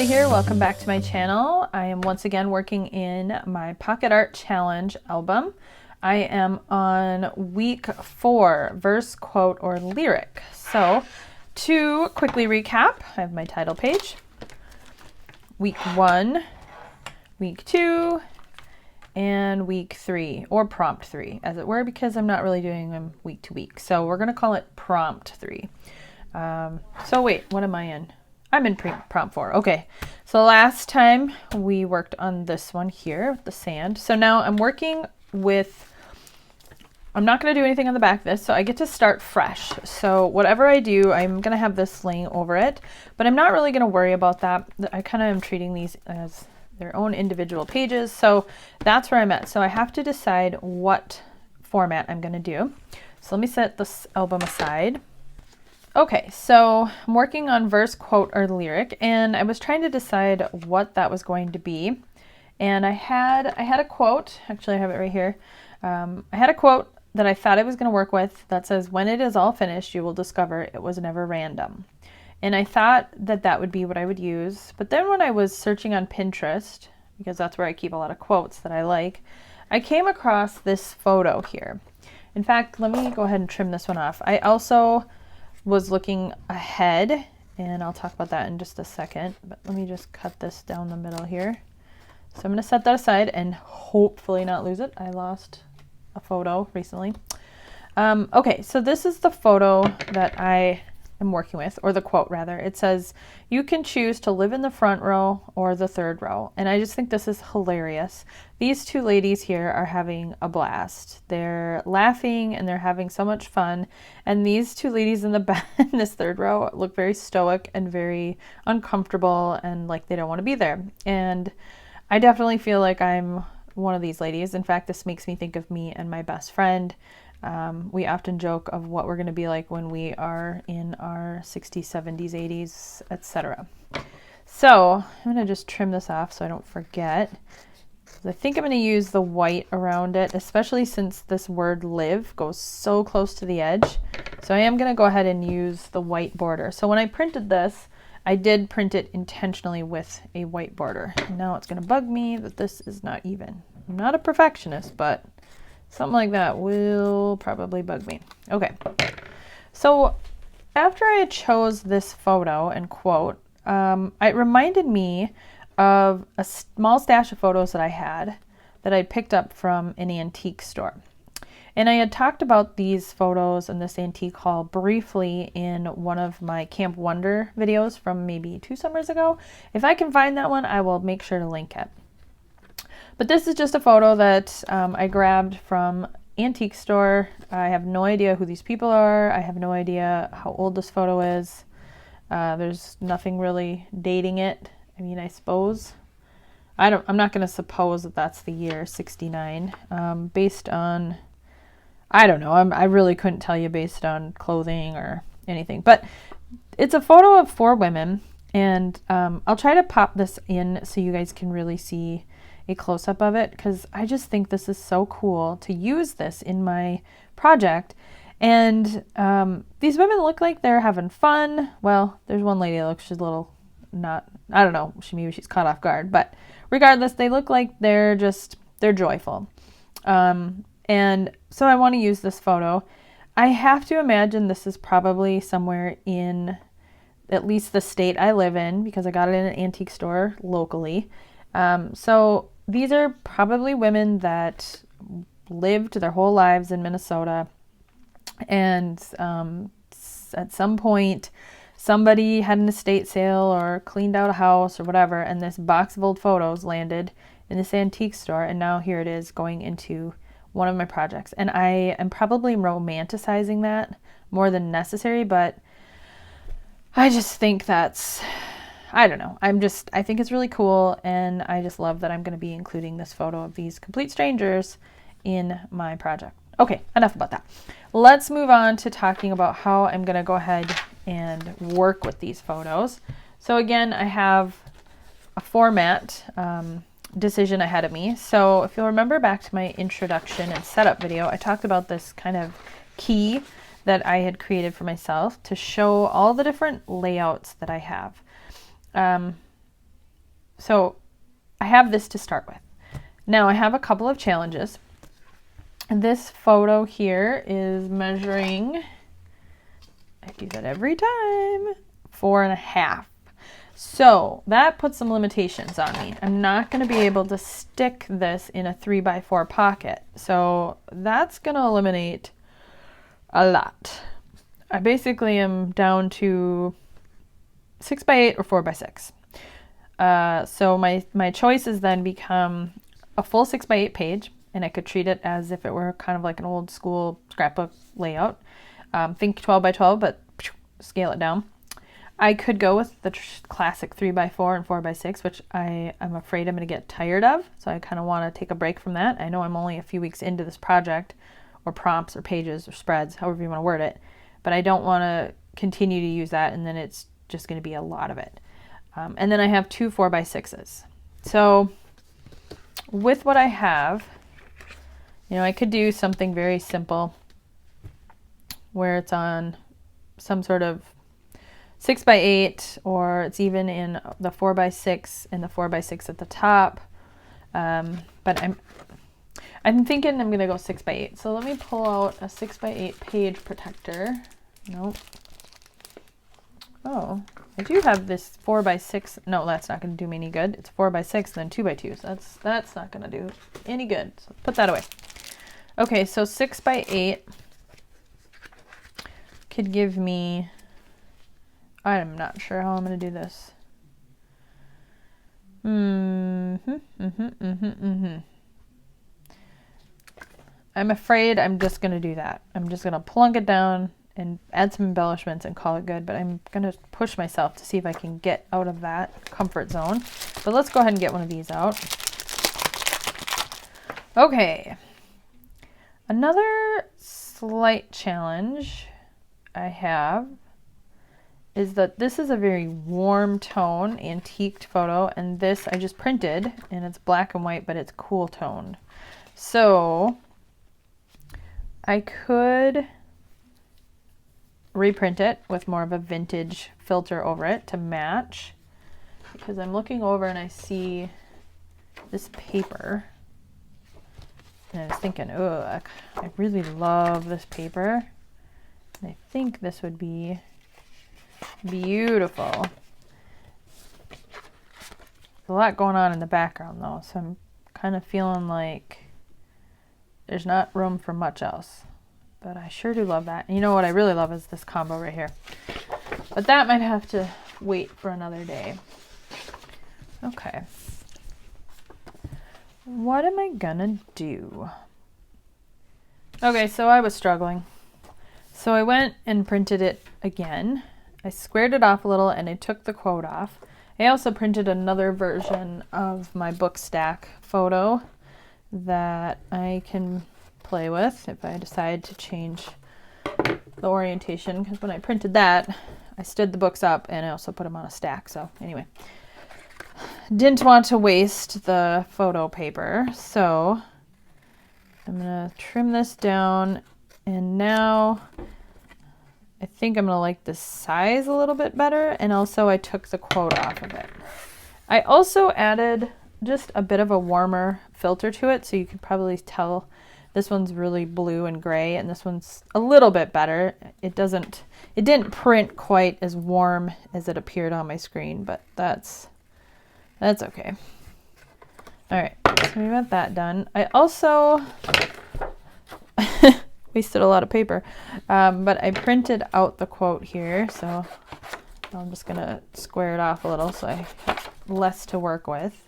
Kelly here. Welcome back to my channel. I am once again working in my Pocket Art Challenge album. I am on week 4, verse, quote, or lyric. So to quickly recap, I have my title page. Week 1, week 2, and week 3, or prompt 3, as it were, because I'm not really doing them week to week. So we're going to call it prompt 3. So wait, what am I in? I'm in prompt 4. Okay, so last time we worked on this one here with the sand. So now I'm working with, I'm not going to do anything on the back of this, so I get to start fresh. So whatever I do, I'm going to have this laying over it, but I'm not really going to worry about that. I kind of am treating these as their own individual pages. So that's where I'm at. So I have to decide what format I'm going to do. So let me set this album aside. Okay, so I'm working on verse, quote, or lyric, and I was trying to decide what that was going to be. And I had a quote, actually I have it right here. I had a quote that I thought I was going to work with that says, "When it is all finished, you will discover it was never random." And I thought that that would be what I would use. But then when I was searching on Pinterest, because that's where I keep a lot of quotes that I like, I came across this photo here. In fact, let me go ahead and trim this one off. I also was looking ahead, and I'll talk about that in just a second, but let me just cut this down the middle here. So I'm going to set that aside and hopefully not lose it. I lost a photo recently. Okay, so this is the photo that I am working with, or the quote rather. It says, "You can choose to live in the front row or the third row." And I just think this is hilarious. These two ladies here are having a blast. They're laughing and they're having so much fun. And these two ladies in the back, in this third row, look very stoic and very uncomfortable and like they don't want to be there. And I definitely feel like I'm one of these ladies. In fact, this makes me think of me and my best friend. We often joke of what we're going to be like when we are in our 60s, 70s, 80s, etc. So I'm going to just trim this off so I don't forget. I think I'm going to use the white around it, especially since this word live goes so close to the edge. So I am going to go ahead and use the white border. So when I printed this, I did print it intentionally with a white border. Now it's going to bug me that this is not even. I'm not a perfectionist, but something like that will probably bug me. Okay, so after I chose this photo and quote, it reminded me of a small stash of photos that I had that I picked up from an antique store. And I had talked about these photos and this antique haul briefly in one of my Camp Wonder videos from maybe 2 summers ago. If I can find that one, I will make sure to link it. But this is just a photo that I grabbed from antique store. I have no idea who these people are. I have no idea how old this photo is. There's nothing really dating it. I mean, I suppose. I'm not going to suppose that that's the year 69. Based on, I don't know. I really couldn't tell you based on clothing or anything. But it's a photo of 4 women. And I'll try to pop this in so you guys can really see a close-up of it, because I just think this is so cool to use this in my project. And these women look like they're having fun. Well, there's one lady that looks, she's a little not, I don't know, maybe she's caught off guard, but regardless, they look like they're joyful. And so I want to use this photo. I have to imagine this is probably somewhere in at least the state I live in, because I got it in an antique store locally. So these are probably women that lived their whole lives in Minnesota, and at some point somebody had an estate sale or cleaned out a house or whatever, and this box of old photos landed in this antique store, and now here it is going into one of my projects. And I am probably romanticizing that more than necessary, but I just think that's, I don't know. I think it's really cool, and I just love that I'm going to be including this photo of these complete strangers in my project. Okay, enough about that. Let's move on to talking about how I'm going to go ahead and work with these photos. So again, I have a format decision ahead of me. So if you'll remember back to my introduction and setup video, I talked about this kind of key that I had created for myself to show all the different layouts that I have. So I have this to start with. Now I have a couple of challenges. This photo here is measuring, I do that every time, 4.5. So that puts some limitations on me. I'm not going to be able to stick this in a 3x4 pocket. So that's going to eliminate a lot. I basically am down to 6x8 or 4x6. So my choices then become a full 6x8 page, and I could treat it as if it were kind of like an old school scrapbook layout. Think 12x12, but scale it down. I could go with the classic 3x4 and 4x6, which I'm afraid I'm going to get tired of. So I kind of want to take a break from that. I know I'm only a few weeks into this project, or prompts or pages or spreads, however you want to word it. But I don't want to continue to use that, and then it's just going to be a lot of it. And then I have 2 4x6s. So with what I have, I could do something very simple where it's on some sort of 6x8, or it's even in the 4x6 and the 4x6 at the top. But I'm thinking I'm gonna go 6x8. So let me pull out a 6x8 page protector. Nope. Oh, I do have this 4x6. No, that's not gonna do me any good. It's 4x6 and then 2x2. So that's not gonna do any good. So put that away. Okay, so 6x8 could give me, I'm not sure how I'm going to do this. I'm afraid I'm just going to do that. I'm just going to plunk it down and add some embellishments and call it good, but I'm going to push myself to see if I can get out of that comfort zone. But let's go ahead and get one of these out. Okay. Another slight challenge I have is that this is a very warm tone, antiqued photo, and this I just printed, and it's black and white, but it's cool toned. So I could reprint it with more of a vintage filter over it to match, because I'm looking over and I see this paper, and I was thinking, oh, I really love this paper, and I think this would be beautiful. There's a lot going on in the background though, so I'm kind of feeling like there's not room for much else. But I sure do love that. And you know what I really love is this combo right here. But that might have to wait for another day. Okay. What am I gonna do? Okay, so I was struggling. So I went and printed it again. I squared it off a little and I took the quote off. I also printed another version of my book stack photo that I can play with if I decide to change the orientation, because when I printed that, I stood the books up and I also put them on a stack. So anyway, didn't want to waste the photo paper, so I'm gonna trim this down, and now I think I'm gonna like the size a little bit better, and also I took the quote off of it. I also added just a bit of a warmer filter to it, so you can probably tell this one's really blue and gray, and this one's a little bit better. It didn't print quite as warm as it appeared on my screen, but that's okay. All right, so we got that done. I also wasted a lot of paper, but I printed out the quote here, so I'm just gonna square it off a little so I have less to work with.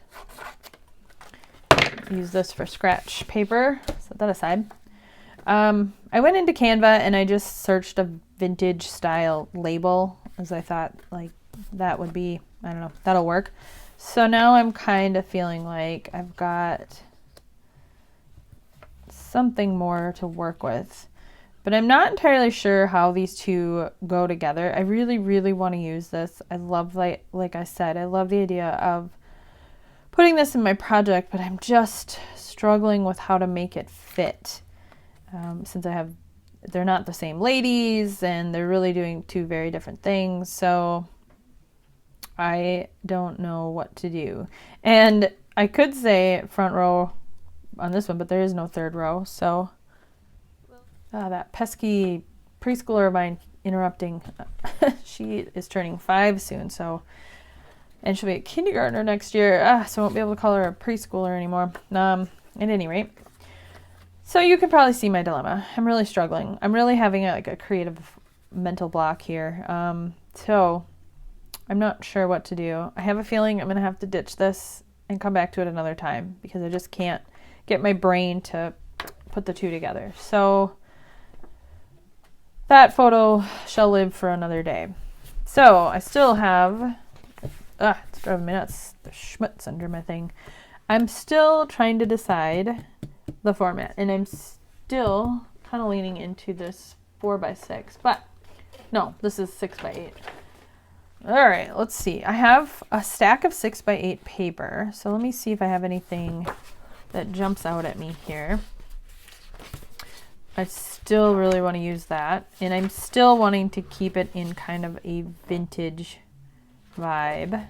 Use this for scratch paper, set that aside. I went into Canva and I just searched a vintage style label, as I thought like that would be, I don't know, that'll work. So now I'm kind of feeling like I've got something more to work with, but I'm not entirely sure how these two go together. I really, really want to use this. I love, like I said, I love the idea of putting this in my project, but I'm just struggling with how to make it fit, since they're not the same ladies and they're really doing two very different things. So I don't know what to do. And I could say front row on this one, but there is no third row. So that pesky preschooler of mine interrupting. She is turning 5 soon, so, and she'll be a kindergartner next year. So I won't be able to call her a preschooler anymore. At any rate, so you can probably see my dilemma. I'm really struggling. I'm really having a creative mental block here. So I'm not sure what to do. I have a feeling I'm going to have to ditch this and come back to it another time because I just can't get my brain to put the two together. So that photo shall live for another day. So I still have, it's driving me nuts, the schmutz under my thing. I'm still trying to decide the format, and I'm still kind of leaning into this 4x6, but no, this is 6x8. All right, let's see. I have a stack of 6x8 paper, so let me see if I have anything that jumps out at me here. I still really want to use that, and I'm still wanting to keep it in kind of a vintage vibe.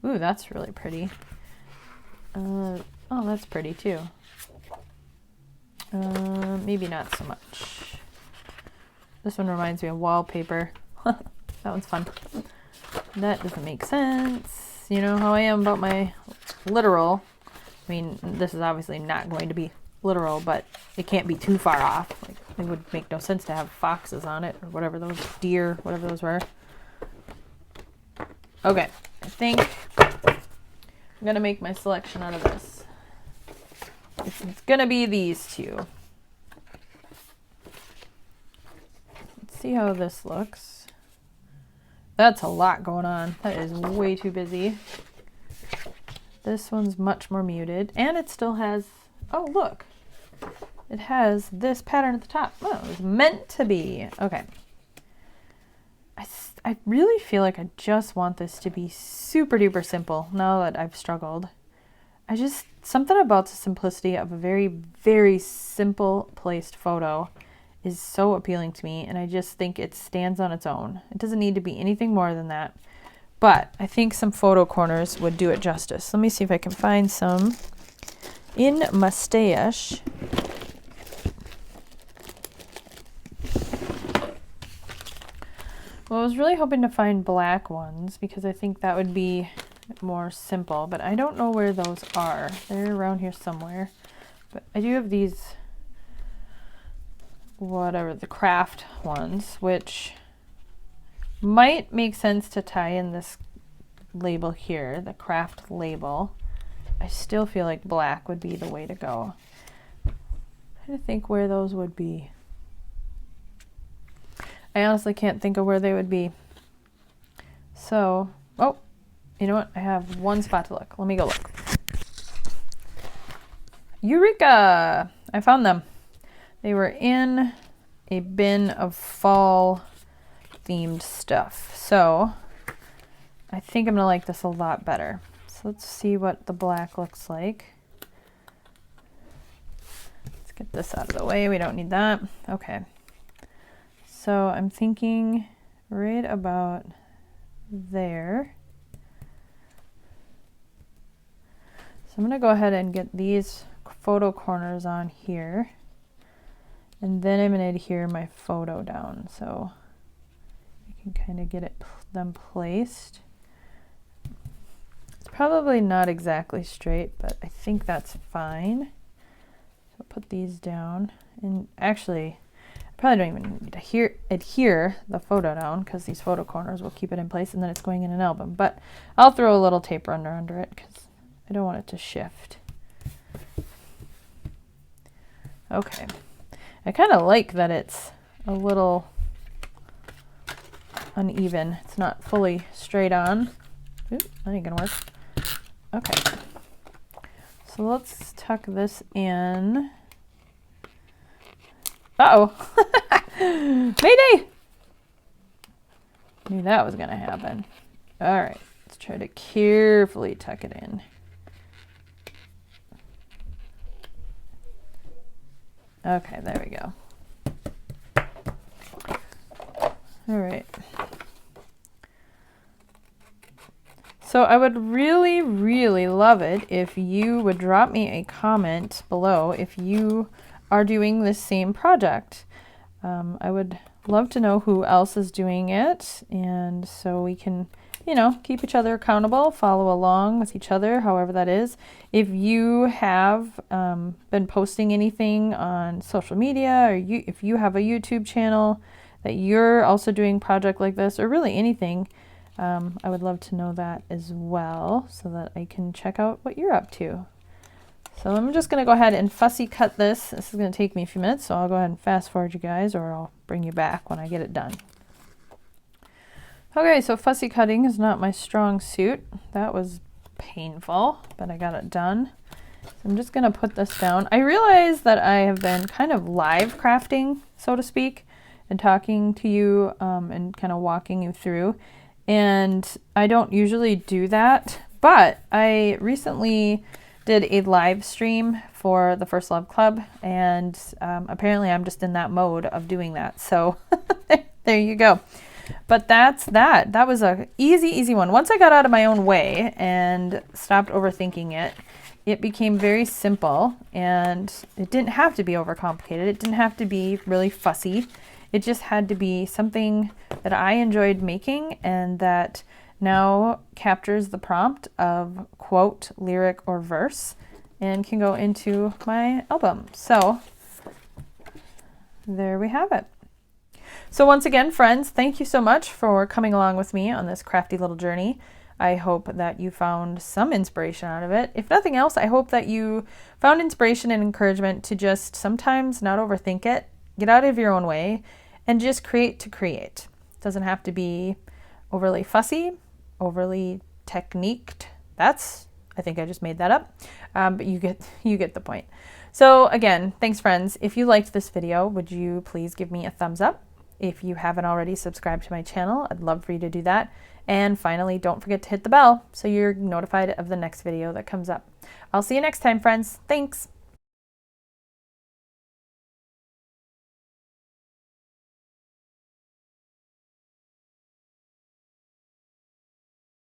Ooh, that's really pretty. Oh, that's pretty too. Maybe not so much. This one reminds me of wallpaper. That one's fun. That doesn't make sense. You know how I am about my literal. I mean, this is obviously not going to be literal, but it can't be too far off. Like, it would make no sense to have foxes on it or whatever those, deer, whatever those were. Okay, I think I'm gonna make my selection out of this. It's gonna be these two. Let's see how this looks. That's a lot going on. That is way too busy. This one's much more muted, and it still has, oh look, it has this pattern at the top. Oh, it was meant to be. Okay. I really feel like I just want this to be super duper simple now that I've struggled. Something about the simplicity of a very, very simple placed photo is so appealing to me, and I just think it stands on its own. It doesn't need to be anything more than that, but I think some photo corners would do it justice. Let me see if I can find some in my stash. Well, I was really hoping to find black ones because I think that would be more simple, but I don't know where those are. They're around here somewhere. But I do have these, whatever, the craft ones, which might make sense to tie in this label here, the craft label. I still feel like black would be the way to go. I'm trying to think where those would be. I honestly can't think of where they would be. So, oh, you know what? I have one spot to look. Let me go look. Eureka! I found them. They were in a bin of fall themed stuff. So, I think I'm gonna like this a lot better. So let's see what the black looks like. Let's get this out of the way. We don't need that. Okay. So I'm thinking right about there. So I'm going to go ahead and get these photo corners on here. And then I'm going to adhere my photo down so you can kind of get them placed. It's probably not exactly straight, but I think that's fine. So put these down. And actually, probably don't even need to adhere the photo down because these photo corners will keep it in place, and then it's going in an album. But I'll throw a little tape under it because I don't want it to shift. Okay. I kind of like that it's a little uneven. It's not fully straight on. Oop, that ain't gonna work. Okay. So let's tuck this in. Uh-oh. Mayday! Knew that was gonna happen. All right, let's try to carefully tuck it in. Okay, there we go. All right. So I would really, really love it if you would drop me a comment below if you are doing this same project. I would love to know who else is doing it, and so we can, you know, keep each other accountable, follow along with each other, however that is. If you have been posting anything on social media, or if you have a YouTube channel that you're also doing a project like this, or really anything, I would love to know that as well so that I can check out what you're up to. So I'm just going to go ahead and fussy cut this. This is going to take me a few minutes, so I'll go ahead and fast forward you guys, or I'll bring you back when I get it done. Okay, so fussy cutting is not my strong suit. That was painful, but I got it done. So I'm just going to put this down. I realize that I have been kind of live crafting, so to speak, and talking to you and kind of walking you through. And I don't usually do that, but I recently did a live stream for the First Love Club, and apparently I'm just in that mode of doing that. So there you go. But that's that. That was a easy one. Once I got out of my own way and stopped overthinking it, it became very simple, and it didn't have to be overcomplicated. It didn't have to be really fussy. It just had to be something that I enjoyed making and that now captures the prompt of quote, lyric, or verse and can go into my album. So there we have it. So once again, friends, thank you so much for coming along with me on this crafty little journey. I hope that you found some inspiration out of it. If nothing else, I hope that you found inspiration and encouragement to just sometimes not overthink it, get out of your own way, and just create to create. It doesn't have to be overly fussy, overly techniqued. I think I just made that up, but you get the point. So again, thanks friends. If you liked this video, would you please give me a thumbs up? If you haven't already subscribed to my channel, I'd love for you to do that. And finally, don't forget to hit the bell so you're notified of the next video that comes up. I'll see you next time, friends. Thanks.